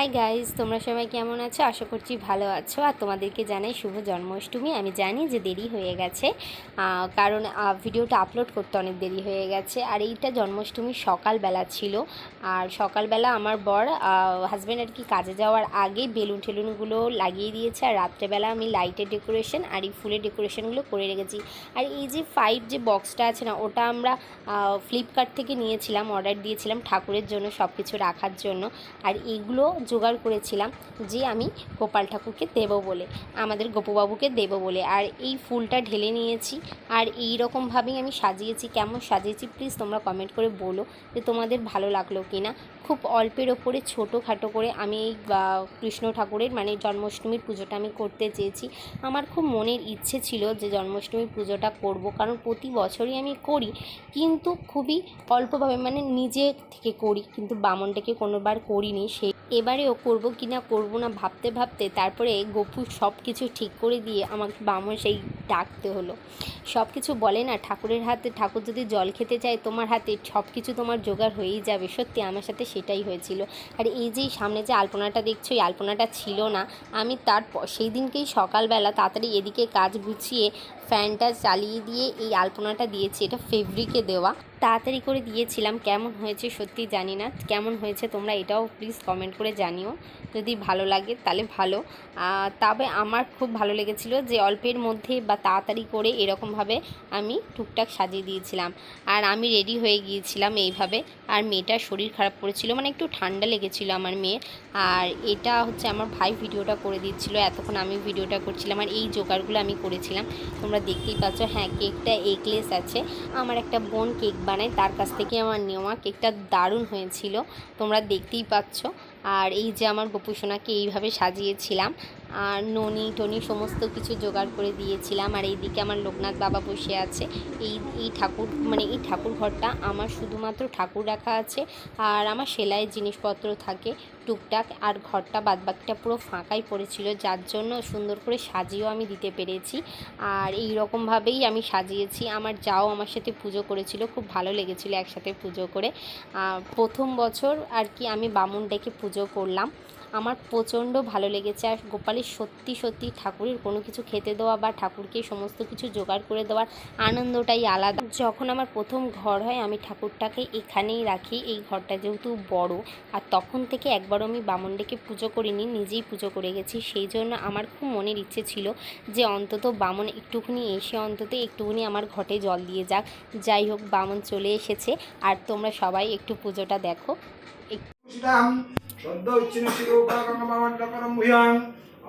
Hi guys, তোমরা সবাই কেমন আছো? আশা করছি ভালো আছো। আর তোমাদেরকে জানাই শুভ জন্মাষ্টমী। আমি জানি যে দেরি হয়ে গেছে, কারণ ভিডিওটা আপলোড করতে অনেক দেরি হয়ে গেছে। আর এইটা জন্মাষ্টমীর সকালবেলা ছিল। আর সকালবেলা আমার বর হাজব্যান্ড আর কি কাজে যাওয়ার আগে বেলুন টেলুনগুলো লাগিয়ে দিয়েছে। আর রাত্রেবেলা আমি লাইটের ডেকোরেশন আর এই ফুলের ডেকোরেশনগুলো করে রেখেছি। আর এই যে 5 যে বক্সটা আছে না, ওটা আমরা ফ্লিপকার্ট থেকে নিয়েছিলাম, অর্ডার দিয়েছিলাম ঠাকুরের জন্য সব কিছু রাখার জন্য। আর এইগুলো জোগাড় করেছিলাম যে আমি গোপাল ঠাকুরকে দেবো বলে, আমাদের গোপুবাবুকে দেবো বলে। আর এই ফুলটা ঢেলে নিয়েছি আর এই রকমভাবেই আমি সাজিয়েছি। কেমন সাজিয়েছি প্লিজ তোমরা কমেন্ট করে বলো যে তোমাদের ভালো লাগলো কি না। খুব অল্পের ওপরে ছোটোখাটো করে আমি এই কৃষ্ণ ঠাকুরের মানে জন্মাষ্টমীর পুজোটা আমি করতে চেয়েছি। আমার খুব মনের ইচ্ছে ছিল যে জন্মাষ্টমীর পুজোটা করব, কারণ প্রতি বছরই আমি করি, কিন্তু খুবই অল্পভাবে, মানে নিজে থেকে করি, কিন্তু বামনটাকে কোনোবার করিনি। এবারেও করব কি না করবো না ভাবতে ভাবতে তারপরে গপু সব কিছু ঠিক করে দিয়ে আমাকে বামন সেই ডাকতে হলো। সব কিছু বলে না, ঠাকুরের হাতে, ঠাকুর যদি জল খেতে চায় তোমার হাতে সব কিছু তোমার জোগাড় হয়েই যাবে। সত্যি আমার সাথে সেটাই হয়েছিল। আর এই যে সামনে যে আলপনাটা দেখছো, এই আলপনাটা ছিল না। আমি সেই দিনকেই সকালবেলা তাড়াতাড়ি এদিকে কাজ গুছিয়ে ফ্যানটা চালিয়ে দিয়ে এই আলপনাটা দিয়েছি। এটা ফেব্রিকে দেওয়া, তাড়াতাড়ি করে দিয়েছিলাম। কেমন হয়েছে সত্যি জানি না, কেমন হয়েছে তোমরা এটাও প্লিজ কমেন্ট করে জানিও। যদি ভালো লাগে তাহলে ভালো। তবে আমার খুব ভালো লেগেছিল যে অল্পের মধ্যে বা তাড়াতাড়ি করে এরকমভাবে আমি টুকটাক সাজিয়ে দিয়েছিলাম। আর আমি রেডি হয়ে গিয়েছিলাম এইভাবে। আর মেয়েটার শরীর খারাপ করেছিল, মানে একটু ঠান্ডা লেগেছিল আমার মেয়ের। আর এটা হচ্ছে আমার ভাই ভিডিওটা করে দিচ্ছিলো, এতক্ষণ আমি ভিডিওটা করছিলাম। আর এই জোগাড়গুলো আমি করেছিলাম, তোমরা দেখতেই পাচ্ছ। হ্যাঁ, কেকটা এগলেস আছে, আমার একটা বোন কেক বানায়, তার কাছ থেকে আমার নেওয়া। কেকটা দারুণ হয়েছিল, তোমরা দেখতেই পাচ্ছ। আর এই যে আমার গোপুসোনাকে এইভাবে সাজিয়েছিলাম, আর ননি টনি সমস্ত কিছু জোগাড় করে দিয়েছিলাম। আর এইদিকে আমার লোকনাথ বাবা বসে আছে। এই ঠাকুর, মানে এই ঠাকুর ঘরটা আমার শুধুমাত্র ঠাকুর রাখা আছে, আর আমার সেলাইয়ের জিনিসপত্র থাকে টুকটাক। আর ঘরটা বাদবাকিটা পুরো ফাঁকাই পড়েছিল, যার জন্য সুন্দর করে সাজিয়েও আমি দিতে পেরেছি। আর এই রকমভাবেই আমি সাজিয়েছি। আমার যাও আমার সাথে পুজো করেছিল, খুব ভালো লেগেছিল একসাথে পুজো করে। প্রথম বছর আর কি আমি বামুন ডেকে পুজো করলাম, আমার প্রচণ্ড ভালো লেগেছে। আর গোপালের সত্যি সত্যি ঠাকুরের কোনো কিছু খেতে দেওয়া বা ঠাকুরকে সমস্ত কিছু জোগাড় করে দেওয়ার আনন্দটাই আলাদা। যখন আমার প্রথম ঘর হয় আমি ঠাকুরটাকে এখানেই রাখি, এই ঘরটা যেহেতু বড়। আর তখন থেকে একবারও আমি বামুন ডেকে পুজো করিনি, নিজেই পুজো করে গেছি। সেই জন্য আমার খুব মনের ইচ্ছে ছিল যে অন্তত বামুন একটুখানি এসে অন্তত একটুখানি আমার ঘটে জল দিয়ে যাক। যাই হোক, বামুন চলে এসেছে। আর তোমরা সবাই একটু পুজোটা দেখো। Shraddha Uchchina Shirokakam Bhavandakaram Bhuyam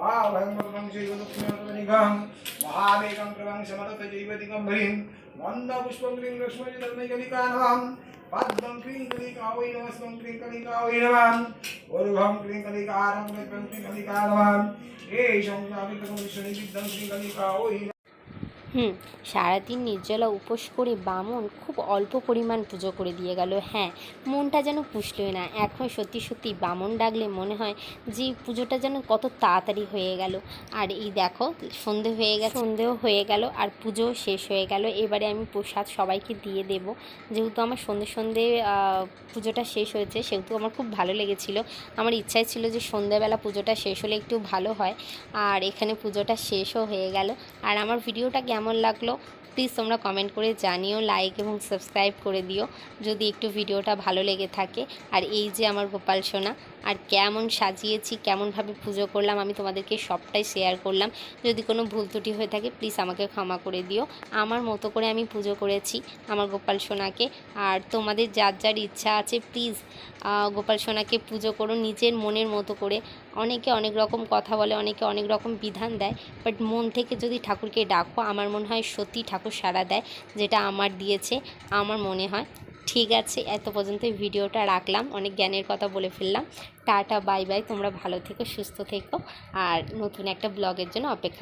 Avayam Bhagam Shrivadukkhinatanigang Mahavekam Pravang Samatata Jaivatikam Bharim Manda Pushpam Kling Lakshmani Dharmaikalikavam Padmam Kling Kalikavai Namaskam Kling Kalikavai Navam Urubham Kling Kalikaram Kling Kalikaravam Esham Navitakam Vishani Viddham Kling Kalikavai। সারাদিন নির্জলা উপোস করে বামন খুব অল্প পরিমাণ পুজো করে দিয়ে গেল। হ্যাঁ, মনটা যেন পুষলই না। এখন সত্যি সত্যি বামন ডাকলে মনে হয় যে পুজোটা যেন কত তাড়াতাড়ি হয়ে গেল। আর এই দেখো সন্ধেও হয়ে গেল আর পুজো শেষ হয়ে গেল। এবারে আমি প্রসাদ সবাইকে দিয়ে দেব। যেহেতু আমার সন্ধে পুজোটা শেষ হয়েছে, সেহেতু আমার খুব ভালো লেগেছিল। আমার ইচ্ছাই ছিল যে সন্ধ্যাবেলা পুজোটা শেষ হলে একটু ভালো হয়। আর এখানে পুজোটা শেষও হয়ে গেল। আর আমার ভিডিওটা কেমন লাগলো প্লিজ তোমরা কমেন্ট করে জানিও, লাইক এবং সাবস্ক্রাইব করে দিও যদি একটু ভিডিওটা ভালো লেগে থাকে। আর এই যে আমার গোপাল সোনা, আর কেমন সাজিয়েছি, কেমনভাবে পুজো করলাম আমি তোমাদেরকে সবটাই শেয়ার করলাম। যদি কোনো ভুল ত্রুটি হয়ে থাকে প্লিজ আমাকে ক্ষমা করে দিও। আমার মতো করে আমি পুজো করেছি আমার গোপাল সোনাকে। আর তোমাদের যার যার ইচ্ছা আছে প্লিজ গোপাল সোনাকে পুজো করো নিজের মনের মতো করে। অনেকে অনেক রকম কথা বলে, অনেকে অনেক রকম বিধান দেয়, বাট মন থেকে যদি ঠাকুরকে ডাকো আমার মনে হয় সত্যি ঠাকুর সাড়া দেয়, যেটা আমার দিয়েছে আমার মনে হয়। ঠিক আছে, এত পর্যন্তই ভিডিওটা রাখলাম, অনেক জ্ঞানের কথা বলে ফেললাম। টাটা, বাই বাই, তোমরা ভালো থেকো, সুস্থ থেকো, আর নতুন একটা ব্লগের জন্য অপেক্ষা করো।